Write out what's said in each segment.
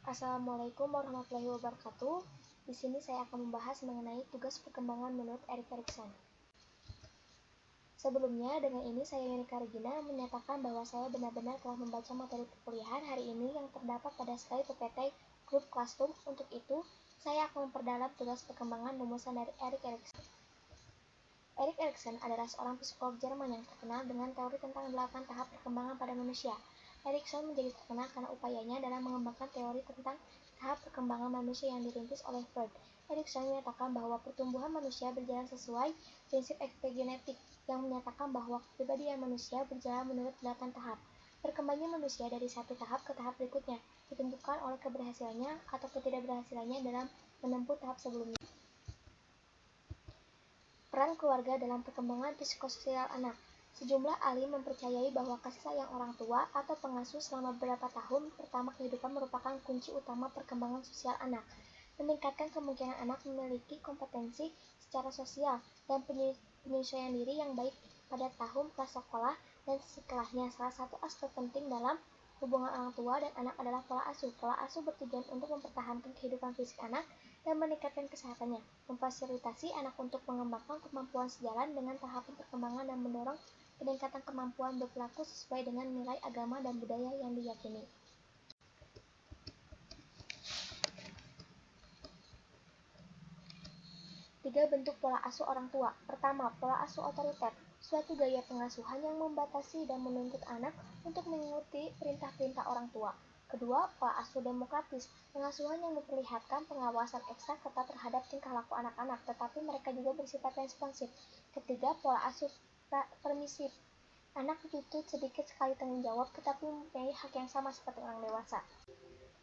Assalamualaikum warahmatullahi wabarakatuh. Di sini saya akan membahas mengenai tugas perkembangan menurut Erik Erikson. Sebelumnya, dengan ini saya Yonika Regina menyatakan bahwa saya benar-benar telah membaca materi perkuliahan hari ini yang terdapat pada slide PPT Grup Classroom. Untuk itu, saya akan memperdalam tugas perkembangan rumusan dari Erik Erikson. Erik Erikson adalah seorang psikolog Jerman yang terkenal dengan teori tentang 8 tahap perkembangan pada manusia. Erikson menjadi terkenal karena upayanya dalam mengembangkan teori tentang tahap perkembangan manusia yang dirintis oleh Freud. Erikson menyatakan bahwa pertumbuhan manusia berjalan sesuai prinsip epigenetik yang menyatakan bahwa kepribadian manusia berjalan menurut 8 tahap. Berkembangnya manusia dari satu tahap ke tahap berikutnya ditentukan oleh keberhasilannya atau ketidakberhasilannya dalam menempuh tahap sebelumnya. Peran keluarga dalam perkembangan psikososial anak. Sejumlah ahli mempercayai bahwa kasih sayang orang tua atau pengasuh selama beberapa tahun pertama kehidupan merupakan kunci utama perkembangan sosial anak. Meningkatkan kemungkinan anak memiliki kompetensi secara sosial dan penyesuaian diri yang baik pada tahun prasekolah dan setelahnya. Salah satu aspek penting dalam hubungan orang tua dan anak adalah pola asuh. Pola asuh bertujuan untuk mempertahankan kehidupan fisik anak dan meningkatkan kesehatannya, memfasilitasi anak untuk mengembangkan kemampuan sejalan dengan tahapan perkembangan dan mendorong peningkatan kemampuan berperilaku sesuai dengan nilai agama dan budaya yang diyakini. Tiga bentuk pola asuh orang tua. Pertama, pola asuh otoriter, suatu gaya pengasuhan yang membatasi dan menuntut anak untuk mengikuti perintah-perintah orang tua. Kedua, pola asuh demokratis, pengasuhan yang memperlihatkan pengawasan ekstra ketat terhadap tingkah laku anak-anak, tetapi mereka juga bersifat responsif. Ketiga, pola asuh permisif, anak dituntut sedikit sekali tanggung jawab, tetapi mempunyai hak yang sama seperti orang dewasa.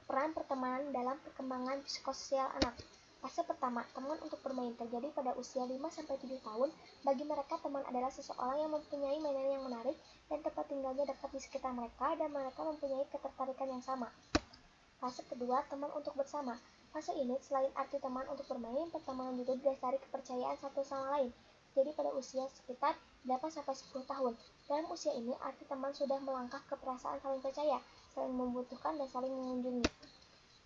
Peran pertemanan dalam perkembangan psikososial anak. Fase pertama, teman untuk bermain, terjadi pada usia 5-7 tahun. Bagi mereka, teman adalah seseorang yang mempunyai mainan yang menarik dan tempat tinggalnya dekat di sekitar mereka dan mereka mempunyai ketertarikan yang sama. Fase kedua, teman untuk bersama. Fase ini, selain arti teman untuk bermain, pertemanan juga didasari kepercayaan satu sama lain. Jadi pada usia sekitar 8-10 tahun. Dalam usia ini, arti teman sudah melangkah ke perasaan saling percaya, saling membutuhkan, dan saling mengunjungi.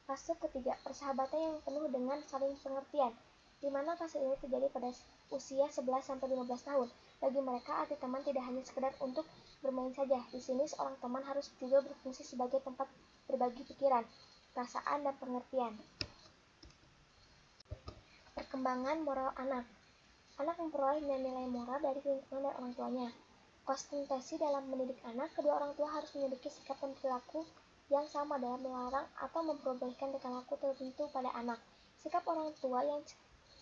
Fase ketiga, persahabatan yang penuh dengan saling pengertian, di mana fase ini terjadi pada usia 11-15 tahun. Bagi mereka, arti teman tidak hanya sekedar untuk bermain saja. Di sini, seorang teman harus juga berfungsi sebagai tempat berbagi pikiran, perasaan, dan pengertian. Perkembangan moral anak. Anak memperoleh nilai moral dari lingkungan dan orang tuanya. Konsistensi dalam mendidik anak, kedua orang tua harus memiliki sikap dan perilaku yang sama dalam melarang atau memperbolehkan tingkah laku tertentu pada anak. Sikap orang tua yang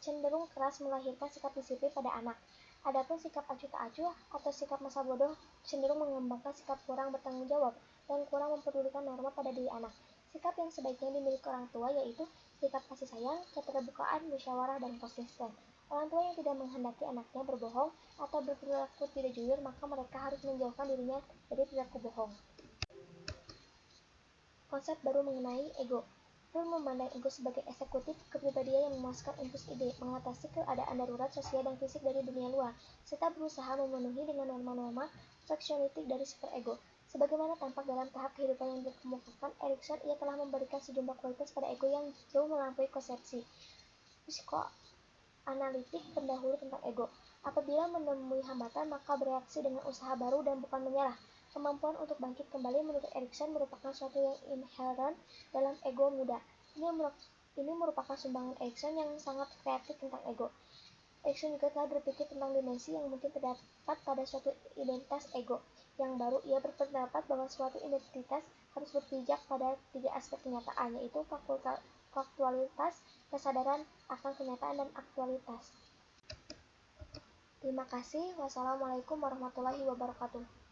cenderung keras melahirkan sikap disiplin pada anak. Adapun sikap acuh tak acuh atau sikap masa bodoh cenderung mengembangkan sikap kurang bertanggung jawab dan kurang mempedulikan norma pada diri anak. Sikap yang sebaiknya dimiliki orang tua yaitu sikap kasih sayang, keterbukaan, musyawarah, dan konsisten. Orang tua yang tidak menghendaki anaknya berbohong atau berperilaku tidak jujur, maka mereka harus menjauhkan dirinya dari perilaku bohong. Konsep baru mengenai ego. Freud memandang ego sebagai eksekutif kepribadian yang memuaskan impuls ide, mengatasi keadaan darurat sosial dan fisik dari dunia luar, serta berusaha memenuhi dengan norma-norma perfeksionistik dari superego. Sebagaimana tampak dalam tahap kehidupan yang dikemukakan Erikson, ia telah memberikan sejumlah kualitas pada ego yang jauh melampaui konsepsi psikoanalitik pendahulu tentang ego. Apabila menemui hambatan, maka bereaksi dengan usaha baru dan bukan menyerah. Kemampuan untuk bangkit kembali menurut Erikson merupakan suatu yang inheren dalam ego muda. Ini merupakan sumbangan Erikson yang sangat kreatif tentang ego. Erikson juga telah berpikir tentang dimensi yang mungkin terdapat pada suatu identitas ego yang baru. Ia berpendapat bahwa suatu identitas harus berpijak pada 3 aspek kenyataan, yaitu faktualitas, kesadaran akan kenyataan, dan aktualitas. Terima kasih. Wassalamualaikum warahmatullahi wabarakatuh.